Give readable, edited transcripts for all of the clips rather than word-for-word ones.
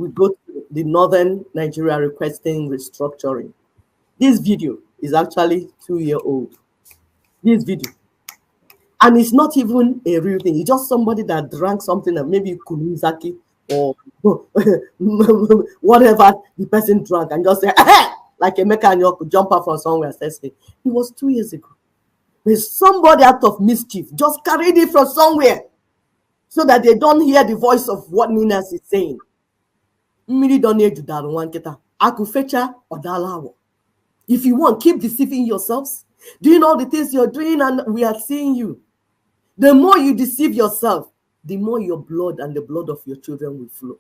we go to the northern Nigeria requesting restructuring. This video is actually 2-year-old. This video. And it's not even a real thing. It's just somebody that drank something that maybe kunizaki or whatever the person drank and just say, like a mechanic could jump out from somewhere and say, it was 2 years ago. There's somebody out of mischief just carried it from somewhere so that they don't hear the voice of what Ninas is saying. If you want, keep deceiving yourselves. Doing all the things you're doing and we are seeing you. The more you deceive yourself, the more your blood and the blood of your children will flow.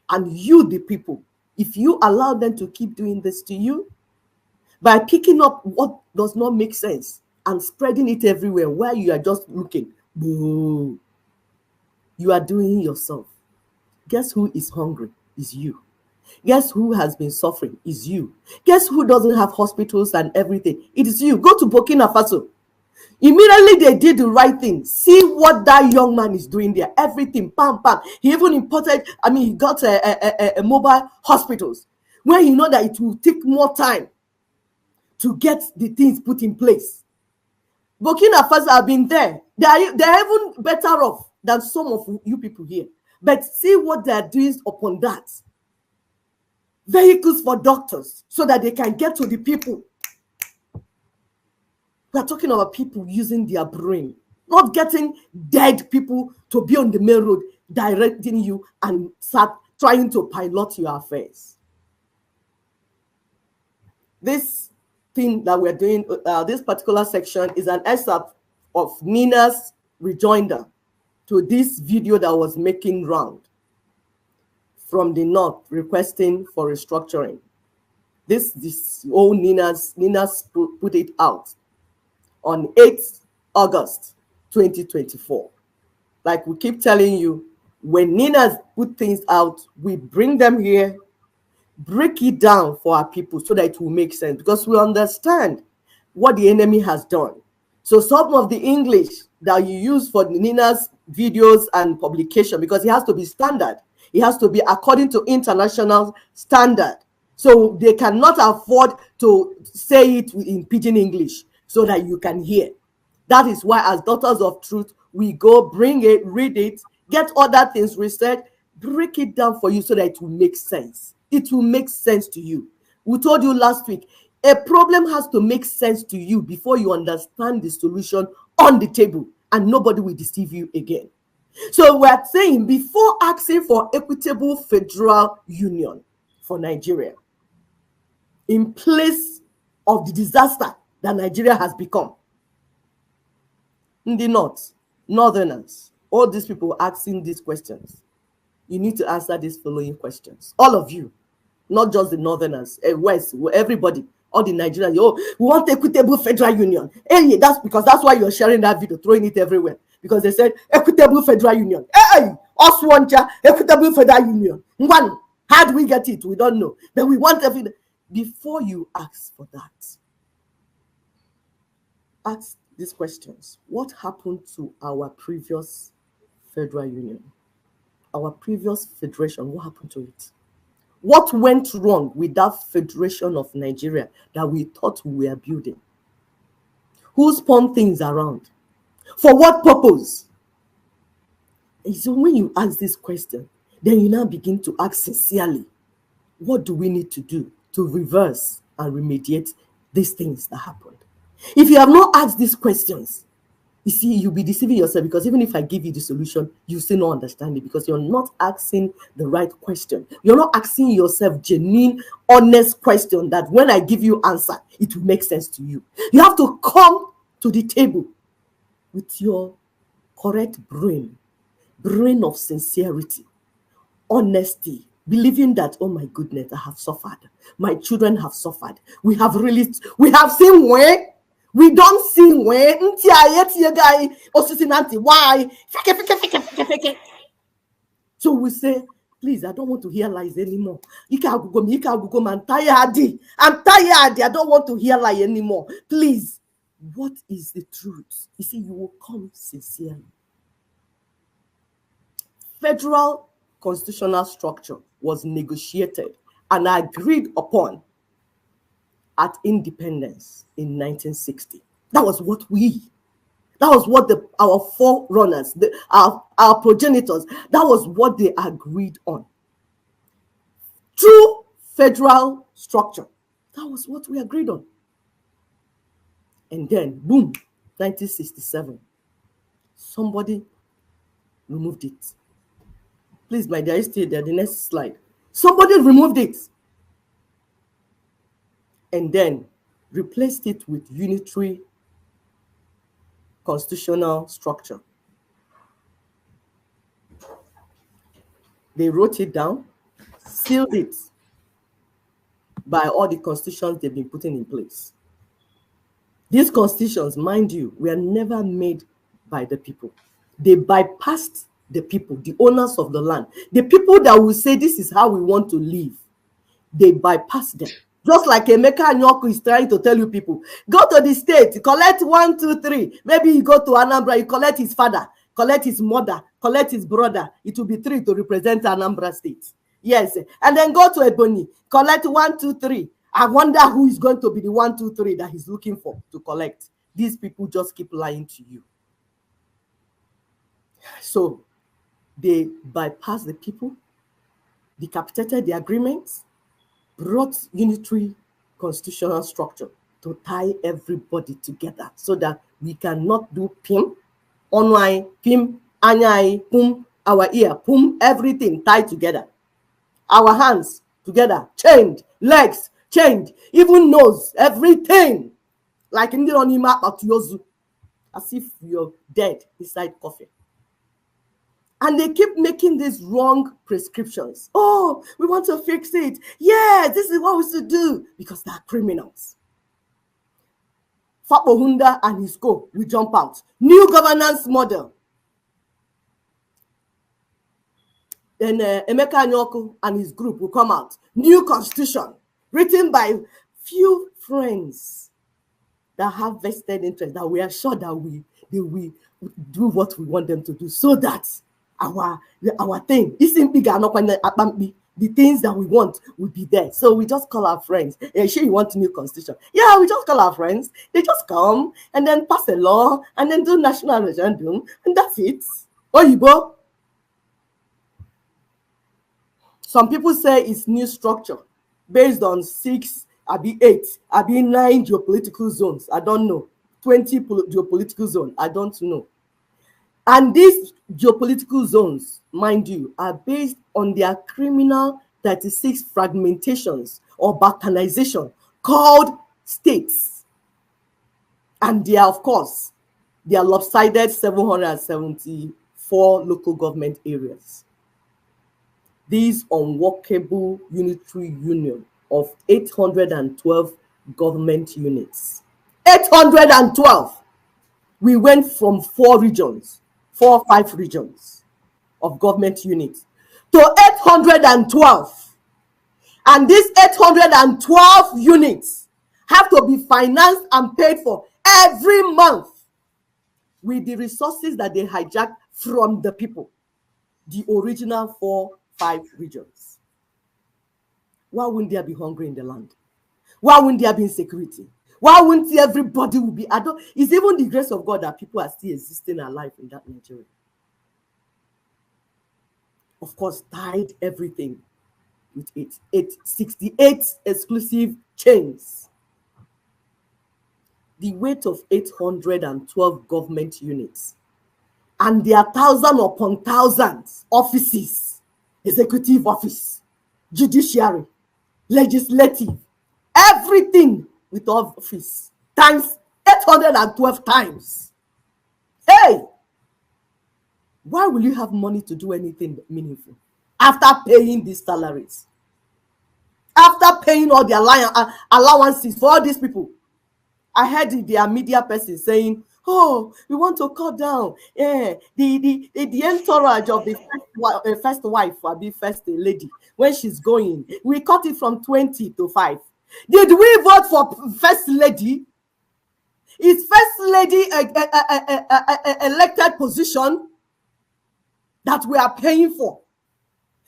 And you, the people, if you allow them to keep doing this to you, by picking up what does not make sense and spreading it everywhere while you are just looking, boo, you are doing yourself. Guess who is hungry? Is you. Guess who has been suffering? Is you. Guess who doesn't have hospitals and everything? It is you. Go to Burkina Faso. Immediately they did the right thing. See what that young man is doing there. Everything, pam, pam. He even imported, he got a mobile hospitals where you know that it will take more time to get the things put in place. Burkina Faso have been there. They're even better off than some of you people here. But see what they're doing upon that. Vehicles for doctors so that they can get to the people. We are talking about people using their brain, not getting dead people to be on the main road, directing you and start trying to pilot your affairs. This thing that we're doing, this particular section is an excerpt of Nina's rejoinder to this video that was making round from the north requesting for restructuring. This old Nina's put it out on 8th August 2024. Like we keep telling you, when Nina's put things out, we bring them here, break it down for our people so that it will make sense, because we understand what the enemy has done. So some of the English that you use for Nina's videos and publication, because it has to be standard, it has to be according to international standard. So they cannot afford to say it in pidgin English so that you can hear. That is why as daughters of truth, we go bring it, read it, get other things research, break it down for you so that it will make sense. It will make sense to you. We told you last week, a problem has to make sense to you before you understand the solution on the table, and nobody will deceive you again. So we're saying, before asking for equitable federal union for Nigeria, in place of the disaster that Nigeria has become, in the north, northerners, all these people asking these questions, you need to answer these following questions. All of you, not just the northerners, west, everybody, all the Nigerians. Oh, we want equitable federal union. Hey, that's why you're sharing that video, throwing it everywhere, because they said equitable federal union. Hey, us want equitable federal union. One, how do we get it? We don't know, but we want everything. Before you ask for that, ask these questions. What happened to our previous federal union? Our previous federation, what happened to it? What went wrong with that federation of Nigeria that we thought we were building? Who spun things around? For what purpose? And so when you ask this question, then you now begin to ask sincerely, what do we need to do to reverse and remediate these things that happened? If you have not asked these questions, you see, you'll be deceiving yourself, because even if I give you the solution, you still not understand it, because you're not asking the right question. You're not asking yourself genuine, honest question that when I give you answer, it will make sense to you. You have to come to the table with your correct brain of sincerity, honesty, believing that, oh my goodness, I have suffered. My children have suffered. We have seen where. We don't see when. Why? So we say, please, I don't want to hear lies anymore. I'm tired. I don't want to hear lies anymore. Please, what is the truth? You see, you will come sincerely. Federal constitutional structure was negotiated and agreed upon at independence in 1960. That was what our forerunners, our progenitors, that was what they agreed on. True federal structure. That was what we agreed on. And then, boom, 1967. Somebody removed it. Please, my dear, stay there. The next slide. Somebody removed it. And then replaced it with unitary constitutional structure. They wrote it down, sealed it by all the constitutions they've been putting in place. These constitutions, mind you, were never made by the people. They bypassed the people, the owners of the land, the people that will say this is how we want to live. They bypass them. Just like Emeka Anyoku is trying to tell you people, go to the state, collect 1, 2, 3. Maybe you go to Anambra, you collect his father, collect his mother, collect his brother. It will be 3 to represent Anambra State. Yes. And then go to Ebonyi, collect 1, 2, 3. I wonder who is going to be the 1, 2, 3 that he's looking for to collect. These people just keep lying to you. So they bypassed the people, decapitated the agreements, brought unitary constitutional structure to tie everybody together so that we cannot do pim, onwai, pim, anyai, pum, our ear, pum, everything tied together. Our hands together, chained, legs chained, even nose, everything. Like in the Onima Atuyozu, as if you're dead inside coffin. And they keep making these wrong prescriptions. Oh, we want to fix it. Yeah, this is what we should do. Because they are criminals. Fapo Hunda and his co will jump out. New governance model. Then Emeka Anyoku and his group will come out. New constitution. Written by few friends that have vested interest. That we are sure that they will do what we want them to do. So that our thing isn't big enough, the things that we want will be there. So we just call our friends. Sure, you want a new constitution? Yeah, we just call our friends. They just come and then pass a law and then do national referendum, and that's it. Oyibo. Some people say it's new structure based on 6, abi 8, abi 9 geopolitical zones. I don't know. 20 geopolitical zones. I don't know. And these geopolitical zones, mind you, are based on their criminal 36 fragmentations or balkanization called states. And they are, of course, they are lopsided 774 local government areas. These unworkable unitary union of 812 government units. 812! We went from 4 or 5 regions of government units to 812. And these 812 units have to be financed and paid for every month with the resources that they hijacked from the people, the original 4, 5 regions. Why wouldn't there be hunger in the land? Why wouldn't there be insecurity? Why wouldn't everybody will be? It's even the grace of God that people are still existing alive in that Nigeria. Of course, tied everything with 68 exclusive chains. The weight of 812 government units and their 1,000 upon thousands offices, executive office, judiciary, legislative, everything with office times 812 times. Hey, why will you have money to do anything meaningful after paying these salaries, after paying all the allowances for all these people? I heard their media person saying, oh, we want to cut down the entourage of the first wife or the first lady when she's going. We cut it from 20 to 5. Did we vote for first lady? Is first lady a elected position that we are paying for?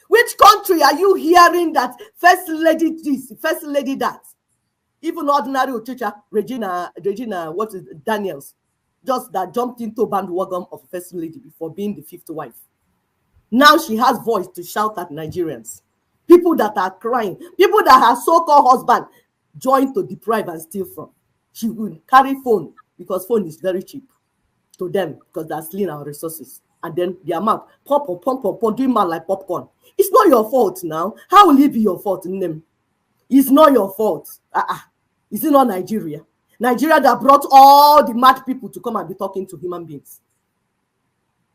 Which country are you hearing that first lady this, first lady that? Even ordinary Ochicha, Regina, what is Daniels, just that jumped into bandwagon of first lady before being the fifth wife. Now she has voice to shout at Nigerians. People that are crying, people that her so-called husband joined to deprive and steal from. She will carry phone because phone is very cheap to them because they're stealing our resources. And then their mouth, pump, doing mouth like popcorn. It's not your fault now. How will it be your fault in them? It's not your fault. Is it not Nigeria? Nigeria that brought all the mad people to come and be talking to human beings.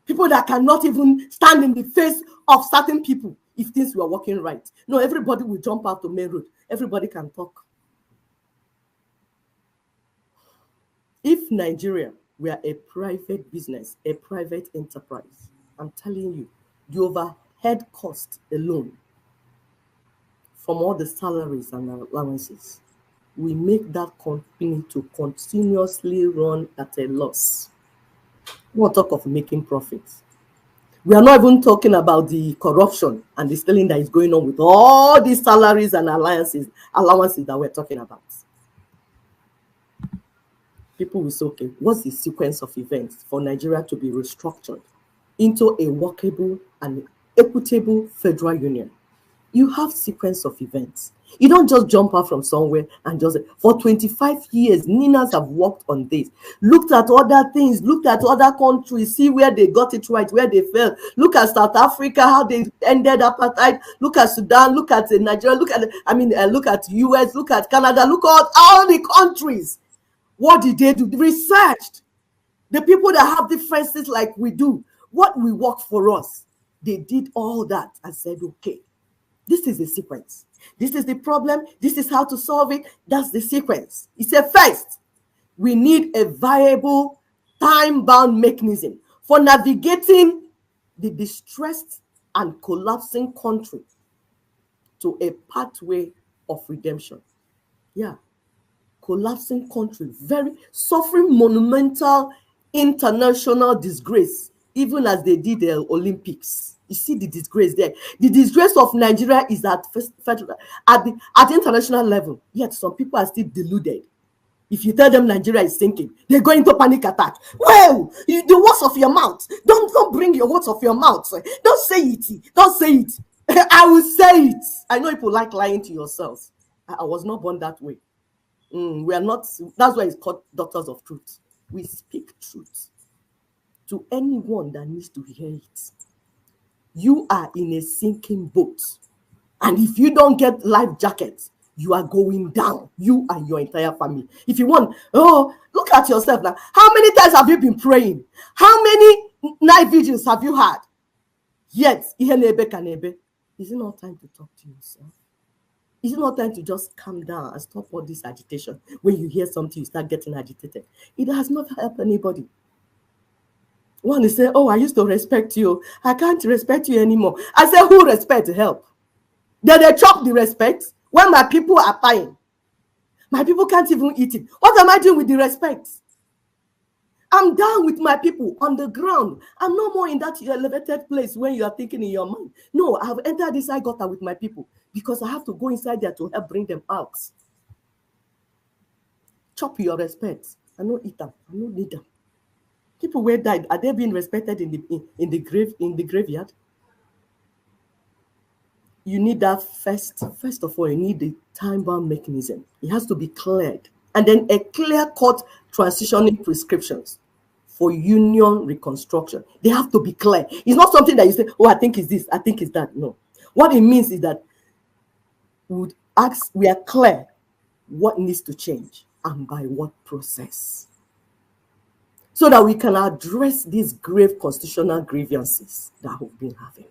People that cannot even stand in the face of certain people if things were working right. No, everybody will jump out to main road. Everybody can talk. If Nigeria were a private business, a private enterprise, I'm telling you, the overhead cost alone from all the salaries and allowances, we make that company to continuously run at a loss. We'll talk of making profits. We are not even talking about the corruption and the stealing that is going on with all these salaries and allowances that we're talking about. People will say, okay, what's the sequence of events for Nigeria to be restructured into a workable and equitable federal union? You have sequence of events. You don't just jump out from somewhere and just, for 25 years, Ninas have worked on this, looked at other things, looked at other countries, see where they got it right, where they failed. Look at South Africa, how they ended apartheid. Look at Sudan, look at Nigeria, look at US, look at Canada, look at all the countries. What did they do? They researched. The people that have differences like we do, what will work for us, they did all that and said, okay, this is the sequence. This is the problem. This is how to solve it. That's the sequence. He said, first, we need a viable, time-bound mechanism for navigating the distressed and collapsing country to a pathway of redemption. Yeah. Collapsing country, very suffering monumental international disgrace, even as they did the Olympics. You see the disgrace there. The disgrace of Nigeria is at the international level. Yet some people are still deluded. If you tell them Nigeria is sinking, they go into panic attack. Well, the words of your mouth. Don't bring your words of your mouth. Don't say it. Don't say it. I will say it. I know people like lying to yourselves. I was not born that way. We are not. That's why it's called Doctors of Truth. We speak truth to anyone that needs to hear it. You are in a sinking boat, and if you don't get life jackets, you are going down. You and your entire family. If you want, look at yourself now. How many times have you been praying? How many night vigils have you had? Yet, is it not time to talk to yourself? Is it not time to just calm down and stop all this agitation? When you hear something, you start getting agitated. It has not helped anybody. One is say, I used to respect you. I can't respect you anymore. I say, who respect help? Then they chop the respect when my people are dying. My people can't even eat it. What am I doing with the respect? I'm down with my people on the ground. I'm no more in that elevated place when you are thinking in your mind. No, I have entered this gutter with my people because I have to go inside there to help bring them out. Chop your respect. I don't eat them. I don't need them. People who died, are they being respected in the graveyard? You need that first of all, you need the time-bound mechanism. It has to be cleared. And then a clear-cut transitioning prescriptions for union reconstruction. They have to be clear. It's not something that you say, I think it's this, I think it's that. No. What it means is that we are clear what needs to change and by what process, so that we can address these grave constitutional grievances that we've been having,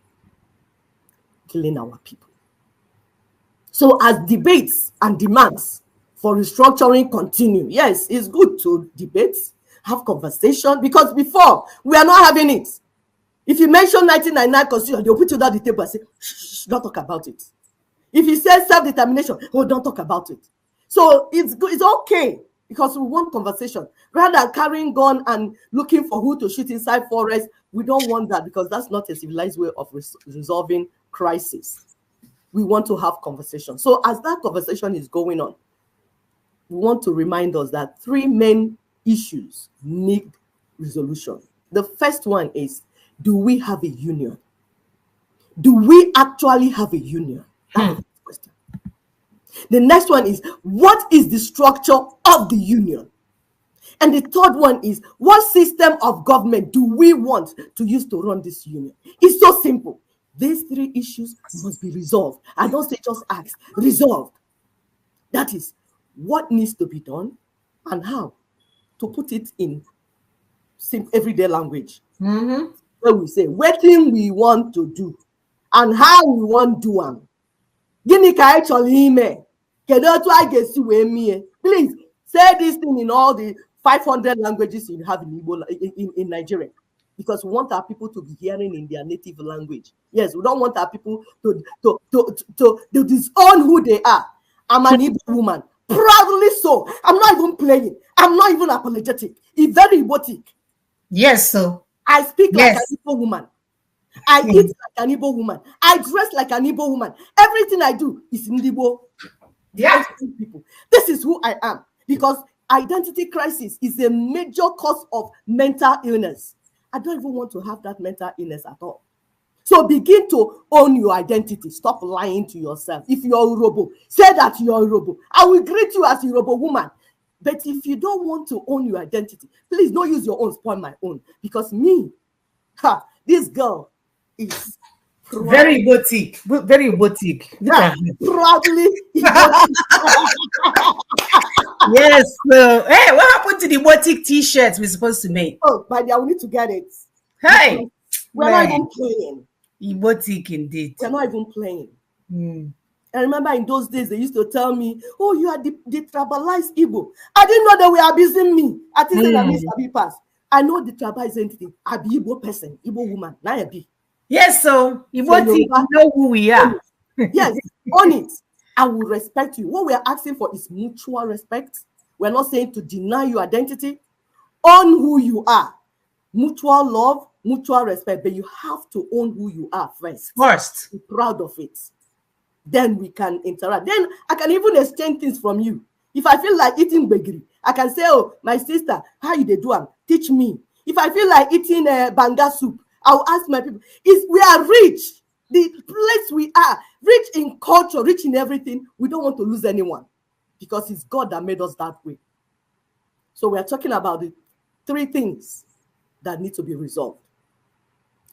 killing our people. So as debates and demands for restructuring continue, yes, it's good to debate, have conversation, because before, we are not having it. If you mention 1999 constitution, they'll put you down the table and say, shh, don't talk about it. If you say self-determination, don't talk about it. So it's good, it's okay, because we want conversation. Rather than carrying gun and looking for who to shoot inside forest, we don't want that, because that's not a civilized way of resolving crisis. We want to have conversation. So as that conversation is going on, we want to remind us that 3 main issues need resolution. The first one is, do we have a union? Do we actually have a union? That's the question. The next one is, what is the structure of the union? And the third one is, what system of government do we want to use to run this union? It's so simple. These 3 issues must be resolved. I don't say just ask, resolved. That is what needs to be done and how to put it in everyday language. Where we say, what thing we want to do and how we want to do them. Gini ka actually ime. Please say this thing in all the 500 languages you have in Nigeria, because we want our people to be hearing in their native language. Yes, we don't want our people to disown who they are. I'm an Igbo woman, proudly so. I'm not even playing. I'm not even apologetic. It's very erotic. Yes, so I speak like an Igbo woman. I eat like an Igbo woman. I dress like an Igbo woman. Everything I do is in Igbo. Yeah. People. This is who I am, because identity crisis is a major cause of mental illness. I don't even want to have that mental illness at all. So begin to own your identity. Stop lying to yourself. If you're Urobo, say that you're Urobo. I will greet you as a Urobo woman. But if you don't want to own your identity, please don't use your own, spoil my own. Because this girl is very boutique. Very boutique. Yeah, proudly. Yes. Hey, what happened to the boutique t-shirts we're supposed to make? Oh, but yeah, we need to get it. Hey, we're not even playing. Boutique indeed. We're not even playing. I remember in those days they used to tell me, "Oh, you are the tribalized Igbo." I didn't know they were abusing me. I think that means I be passed. I know the tribalized entity. I be Igbo person, Igbo woman. Now I be. Yes, so you know who we are. Yes, own it. I will respect you. What we are asking for is mutual respect. We're not saying to deny your identity. Own who you are. Mutual love, mutual respect. But you have to own who you are first. First. Be proud of it. Then we can interact. Then I can even exchange things from you. If I feel like eating bagri, I can say, "Oh, my sister, how you they do them? Teach me." If I feel like eating banga soup, I'll ask my people. We are rich. The place we are, rich in culture, rich in everything. We don't want to lose anyone, because it's God that made us that way. So we are talking about the 3 things that need to be resolved.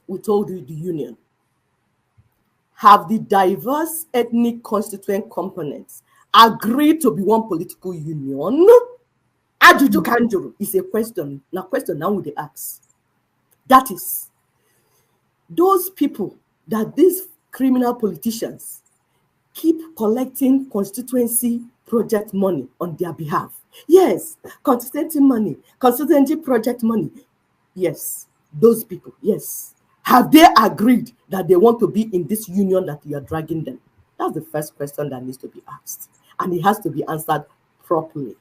We told you the union. Have the diverse ethnic constituent components agreed to be one political union? Ajuju Kanjuru is a question. Now question now we ask. That is, those people that these criminal politicians keep collecting constituency project money on their behalf. Yes, constituency money, constituency project money. Yes, those people, yes. Have they agreed that they want to be in this union that you are dragging them? That's the first question that needs to be asked. And it has to be answered properly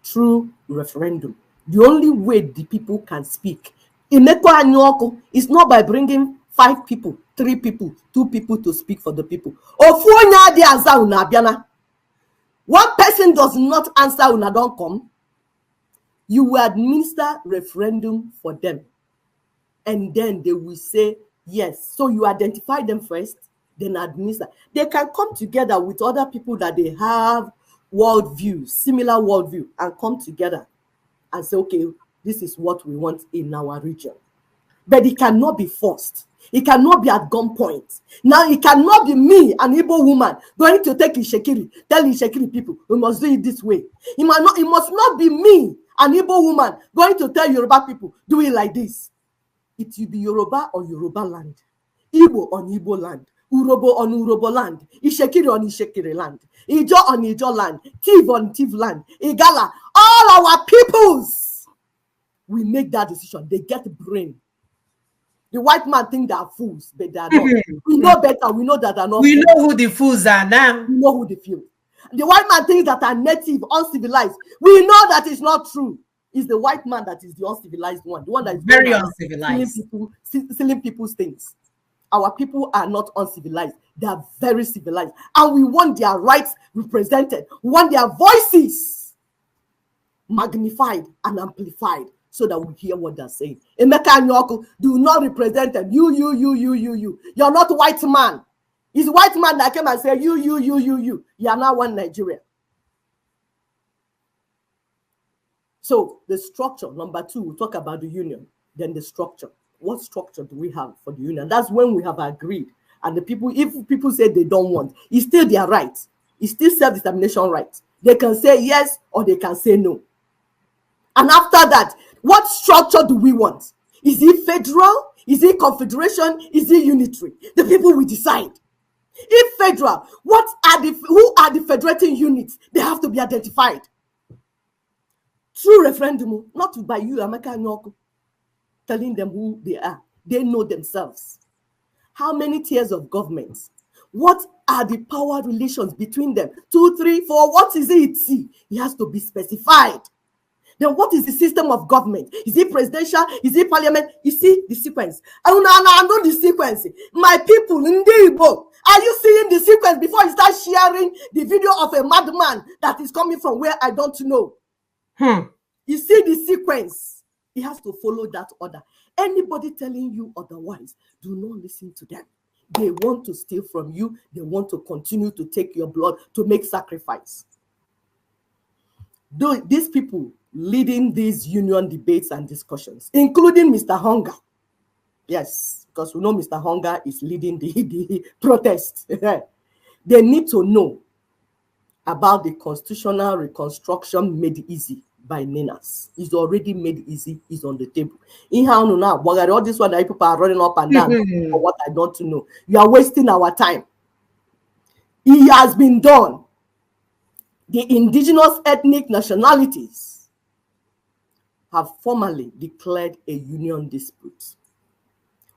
through referendum. The only way the people can speak is not by bringing 5 people, 3 people, 2 people to speak for the people. One person does not answer una don't come. You will administer referendum for them. And then they will say yes. So you identify them first, then administer. They can come together with other people that they have worldview, similar worldview, and come together and say, okay, this is what we want in our region. But it cannot be forced. It cannot be at gunpoint. Now it cannot be me, an Igbo woman, going to take Ishekiri, tell Ishekiri people, we must do it this way. It must not be me, an Igbo woman, going to tell Yoruba people, do it like this. It will be Yoruba on Yoruba land, Igbo on Igbo land, Urobo on Urobo land, Ishekiri on Ishekiri land, Ijo on Ijo land, Tiv on Tiv land, Igala, all our peoples. We make that decision. They get brain. The white man think they are fools, but they are not. We know better. We know that they are not. We know who the fools are now. We know who they feel. The white man thinks that are native, uncivilized. We know that is not true. It's the white man that is the uncivilized one, the one that is very uncivilized, stealing people's things. our people are not uncivilized. They are very civilized. And we want their rights represented. We want their voices magnified and amplified so that we hear what they're saying. Emeka Anyoku, do not represent them. You. You're not a white man. It's a white man that came and said, you. You are now one Nigeria. So the structure, number two, we'll talk about the union. Then the structure. What structure do we have for the union? That's when we have agreed. And the people, if people say they don't want, it's still their right. It's still self-determination right. They can say yes or they can say no. And after that, what structure do we want? Is it federal? Is it confederation? Is it unitary? The people will decide. If federal, who are the federating units? They have to be identified. Through referendum, not by you, Emeka Anyoku, telling them who they are. They know themselves. How many tiers of government? What are the power relations between them? 2, 3, 4, what is it? It has to be specified. Then what is the system of government? Is it presidential? Is it parliament? You see the sequence. I know the sequence. My people, Igbo, are you seeing the sequence before you start sharing the video of a madman that is coming from where I don't know? You see the sequence. It has to follow that order. Anybody telling you otherwise, do not listen to them. They want to steal from you. They want to continue to take your blood to make sacrifice. These people leading these union debates and discussions, including Mr. Hunger. Yes, because we know Mr. Hunger is leading the protest. They need to know about the constitutional reconstruction made easy by Ninas. It's already made easy, it's on the table. In how now, all this one that people are running up and down for what I don't know. You are wasting our time. It has been done. The indigenous ethnic nationalities have formally declared a union dispute.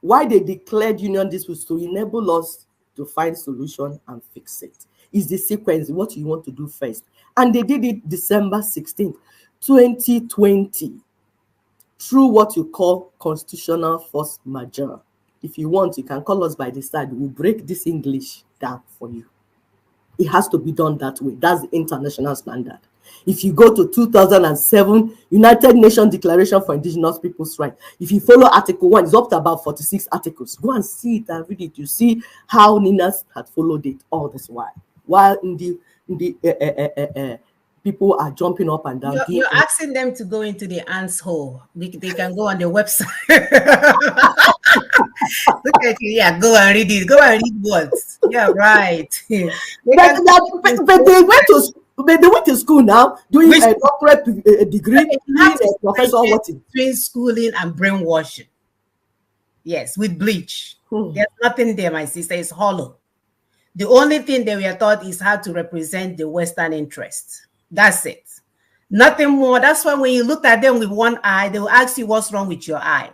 Why they declared union disputes? To enable us to find solution and fix it. Is the sequence, what you want to do first. And they did it December 16th, 2020, through what you call constitutional force majeure. If you want, you can call us by the side. We'll break this English down for you. It has to be done that way. That's the international standard. If you go to 2007 United Nations Declaration for Indigenous Peoples' Rights, if you follow Article 1, it's up to about 46 articles. Go and see it and read it. You see how Ninas had followed it all this while. While in the people are jumping up and down. You're asking them to go into the ants hole. They can go on the website. Look at you. Yeah, go and read it. Go and read words. Yeah, right. But they went to school now, doing a doctorate degree, doing a professor watching. Between schooling and brainwashing. Yes, with bleach. There's nothing there, my sister. It's hollow. The only thing that we are taught is how to represent the Western interests. That's it. Nothing more. That's why when you look at them with one eye, they will ask you what's wrong with your eye.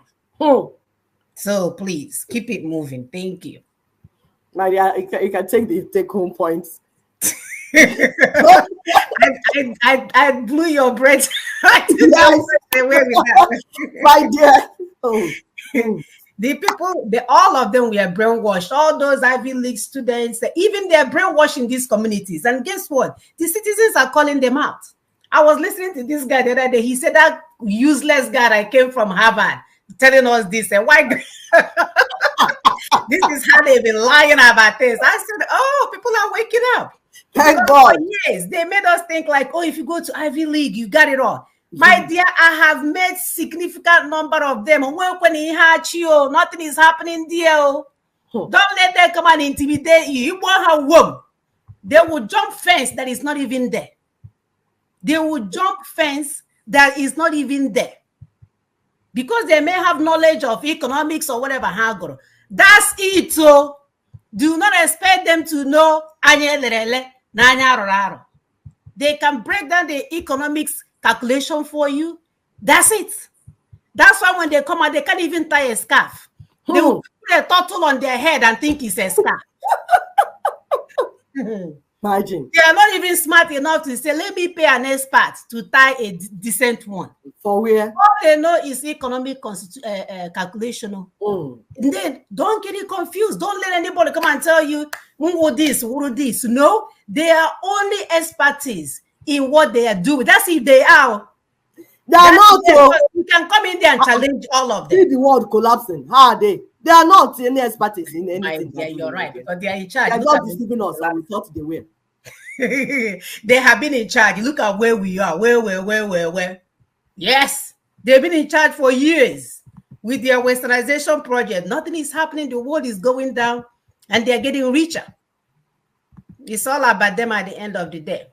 So please keep it moving. Thank you. Maria, you can take the take-home points. I blew your breath. Yes. My dear. The people, all of them were brainwashed. All those Ivy League students, even they're brainwashing these communities. And guess what? The citizens are calling them out. I was listening to this guy the other day. He said that useless guy that came from Harvard telling us this. And why? This is how they've been lying about this. I said, oh, people are waking up. Thank God. Yes, they made us think like, oh, if you go to Ivy League, you got it all. My dear, I have met significant number of them. Nothing is happening there. Don't let them come and intimidate you. You want her womb. They will jump fence that is not even there. They will jump fence that is not even there. Because they may have knowledge of economics or whatever. That's it. So do not expect them to know. They can break down the economics calculation for you. That's it. That's why when they come out, they can't even tie a scarf. They will put a turtle on their head and think it's a scarf. Imagine. They are not even smart enough to say, let me pay an expert to tie a decent one. For where? All they know is economic calculation. Then don't get it confused. Don't let anybody come and tell you, who this, who this. No, they are only expertise in what they are doing. That's if they are. They are not. You can come in there and challenge all of them. See the world collapsing. How are they? They are not any expertise in anything. Yeah, you're right, because they are in charge. They are just deceiving us, and we thought they were. They have been in charge. Look at where we are. Where. Yes, they've been in charge for years with their westernization project. Nothing is happening. The world is going down, and they're getting richer. It's all about them at the end of the day.